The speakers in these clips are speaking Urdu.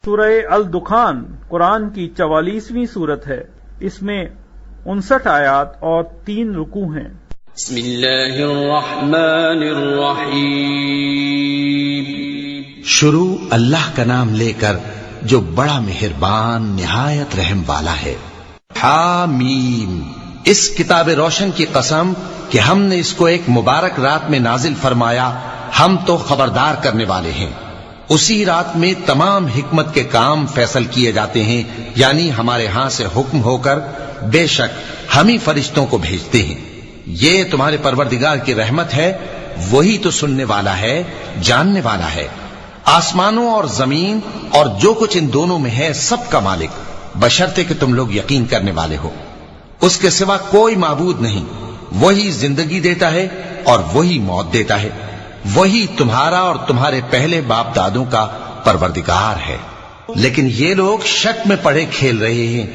سورہ الدخان قرآن کی 44ویں صورت ہے۔ اس میں 59 آیات اور 3 رکوع ہیں۔ بسم اللہ الرحمن الرحیم۔ شروع اللہ کا نام لے کر جو بڑا مہربان نہایت رحم والا ہے۔ حامیم، اس کتاب روشن کی قسم کہ ہم نے اس کو ایک مبارک رات میں نازل فرمایا، ہم تو خبردار کرنے والے ہیں۔ اسی رات میں تمام حکمت کے کام فیصل کیے جاتے ہیں، یعنی ہمارے ہاں سے حکم ہو کر بے شک ہم ہی فرشتوں کو بھیجتے ہیں۔ یہ تمہارے پروردگار کی رحمت ہے، وہی تو سننے والا ہے، جاننے والا ہے۔ آسمانوں اور زمین اور جو کچھ ان دونوں میں ہے سب کا مالک، بشرطے کہ تم لوگ یقین کرنے والے ہو۔ اس کے سوا کوئی معبود نہیں، وہی زندگی دیتا ہے اور وہی موت دیتا ہے، وہی تمہارا اور تمہارے پہلے باپ دادوں کا پروردگار ہے۔ لیکن یہ لوگ شک میں پڑے کھیل رہے ہیں،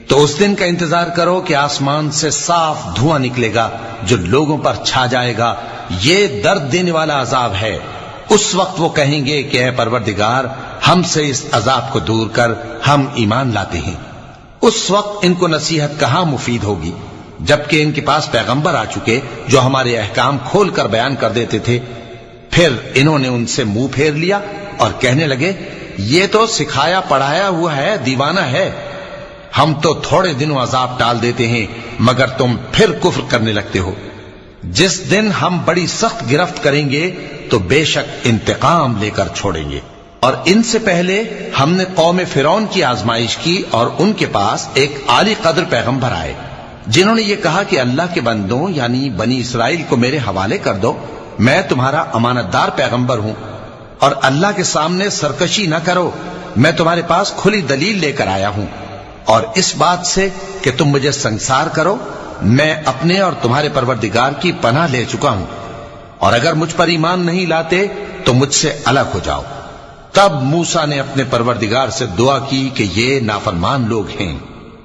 تو اس دن کا انتظار کرو کہ آسمان سے صاف دھواں نکلے گا جو لوگوں پر چھا جائے گا، یہ درد دینے والا عذاب ہے۔ اس وقت وہ کہیں گے کہ اے پروردگار، ہم سے اس عذاب کو دور کر، ہم ایمان لاتے ہیں۔ اس وقت ان کو نصیحت کہاں مفید ہوگی، جبکہ ان کے پاس پیغمبر آ چکے جو ہمارے احکام کھول کر بیان کر دیتے تھے۔ پھر انہوں نے ان سے منہ پھیر لیا اور کہنے لگے، یہ تو سکھایا پڑھایا ہوا ہے، دیوانہ ہے۔ ہم تو تھوڑے دنوں عذاب ٹال دیتے ہیں مگر تم پھر کفر کرنے لگتے ہو۔ جس دن ہم بڑی سخت گرفت کریں گے تو بے شک انتقام لے کر چھوڑیں گے۔ اور ان سے پہلے ہم نے قوم فرعون کی آزمائش کی اور ان کے پاس ایک عالی قدر پیغمبر آئے جنہوں نے یہ کہا کہ اللہ کے بندوں یعنی بنی اسرائیل کو میرے حوالے کر دو، میں تمہارا امانت دار پیغمبر ہوں، اور اللہ کے سامنے سرکشی نہ کرو، میں تمہارے پاس کھلی دلیل لے کر آیا ہوں، اور اس بات سے کہ تم مجھے سنسار کرو میں اپنے اور تمہارے پروردگار کی پناہ لے چکا ہوں، اور اگر مجھ پر ایمان نہیں لاتے تو مجھ سے الگ ہو جاؤ۔ تب موسیٰ نے اپنے پروردگار سے دعا کی کہ یہ نافرمان لوگ ہیں۔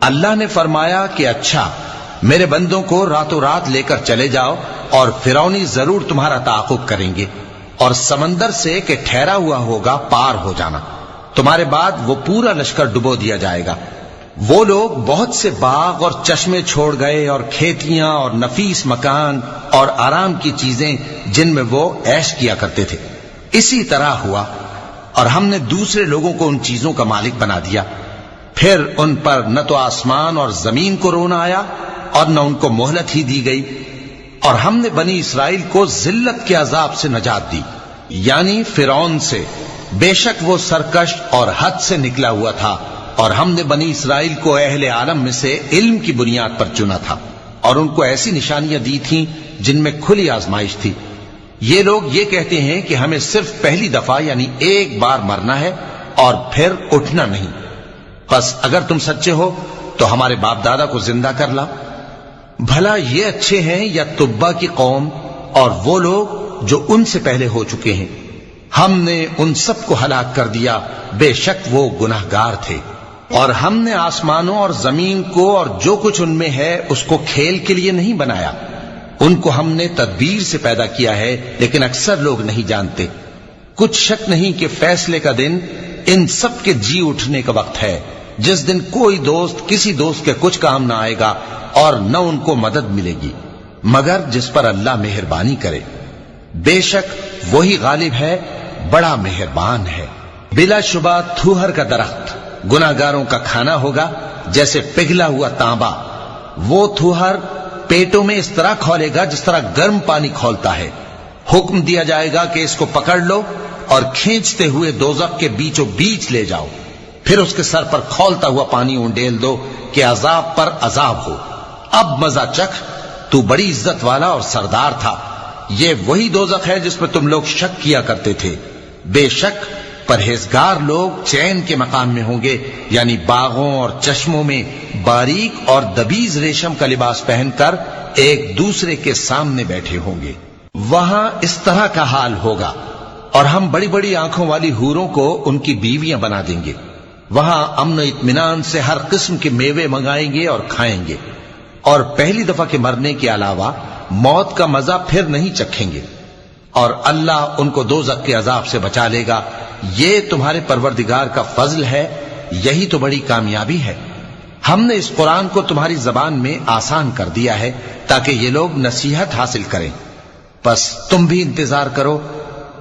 اللہ نے فرمایا کہ اچھا، میرے بندوں کو راتوں رات لے کر چلے جاؤ، اور فرعونی ضرور تمہارا تعاقب کریں گے، اور سمندر سے کہ ٹھہرا ہوا ہوگا پار ہو جانا، تمہارے بعد وہ پورا لشکر ڈبو دیا جائے گا۔ وہ لوگ بہت سے باغ اور چشمے چھوڑ گئے اور کھیتیاں اور نفیس مکان اور آرام کی چیزیں جن میں وہ عیش کیا کرتے تھے۔ اسی طرح ہوا، اور ہم نے دوسرے لوگوں کو ان چیزوں کا مالک بنا دیا۔ پھر ان پر نہ تو آسمان اور زمین کو رونا آیا اور نہ ان کو مہلت ہی دی گئی، اور ہم نے بنی اسرائیل کو ذلت کے عذاب سے نجات دی، یعنی فرعون سے۔ بے شک وہ سرکش اور حد سے نکلا ہوا تھا، اور ہم نے بنی اسرائیل کو اہل عالم میں سے علم کی بنیاد پر چنا تھا، اور ان کو ایسی نشانیاں دی تھیں جن میں کھلی آزمائش تھی۔ یہ لوگ یہ کہتے ہیں کہ ہمیں صرف پہلی دفعہ یعنی ایک بار مرنا ہے اور پھر اٹھنا نہیں، پس اگر تم سچے ہو تو ہمارے باپ دادا کو زندہ کر لاؤ۔ بھلا یہ اچھے ہیں یا تبا کی قوم اور وہ لوگ جو ان سے پہلے ہو چکے ہیں؟ ہم نے ان سب کو ہلاک کر دیا، بے شک وہ گناہگار تھے۔ اور ہم نے آسمانوں اور زمین کو اور جو کچھ ان میں ہے اس کو کھیل کے لیے نہیں بنایا، ان کو ہم نے تدبیر سے پیدا کیا ہے، لیکن اکثر لوگ نہیں جانتے۔ کچھ شک نہیں کہ فیصلے کا دن ان سب کے جی اٹھنے کا وقت ہے، جس دن کوئی دوست کسی دوست کے کچھ کام نہ آئے گا اور نہ ان کو مدد ملے گی مگر جس پر اللہ مہربانی کرے۔ بے شک وہی غالب ہے، بڑا مہربان ہے۔ بلا شبہ تھوہر کا درخت گناہگاروں کا کھانا ہوگا، جیسے پگھلا ہوا تانبا۔ وہ تھوہر پیٹوں میں اس طرح کھولے گا جس طرح گرم پانی کھولتا ہے۔ حکم دیا جائے گا کہ اس کو پکڑ لو اور کھینچتے ہوئے دوزخ کے بیچوں بیچ لے جاؤ، پھر اس کے سر پر کھولتا ہوا پانی انڈیل دو کہ عذاب پر عذاب ہو۔ اب مزہ چکھ، تو بڑی عزت والا اور سردار تھا۔ یہ وہی دوزخ ہے جس پر تم لوگ شک کیا کرتے تھے۔ بے شک پرہیزگار لوگ چین کے مقام میں ہوں گے، یعنی باغوں اور چشموں میں باریک اور دبیز ریشم کا لباس پہن کر ایک دوسرے کے سامنے بیٹھے ہوں گے۔ وہاں اس طرح کا حال ہوگا، اور ہم بڑی بڑی آنکھوں والی حوروں کو ان کی بیویاں بنا دیں گے۔ وہاں امن و اطمینان سے ہر قسم کے میوے منگائیں گے اور کھائیں گے، اور پہلی دفعہ کے مرنے کے علاوہ موت کا مزہ پھر نہیں چکھیں گے، اور اللہ ان کو دوزخ کے عذاب سے بچا لے گا، یہ تمہارے پروردگار کا فضل ہے، یہی تو بڑی کامیابی ہے۔ ہم نے اس قرآن کو تمہاری زبان میں آسان کر دیا ہے تاکہ یہ لوگ نصیحت حاصل کریں، بس تم بھی انتظار کرو،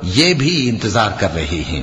یہ بھی انتظار کر رہے ہیں۔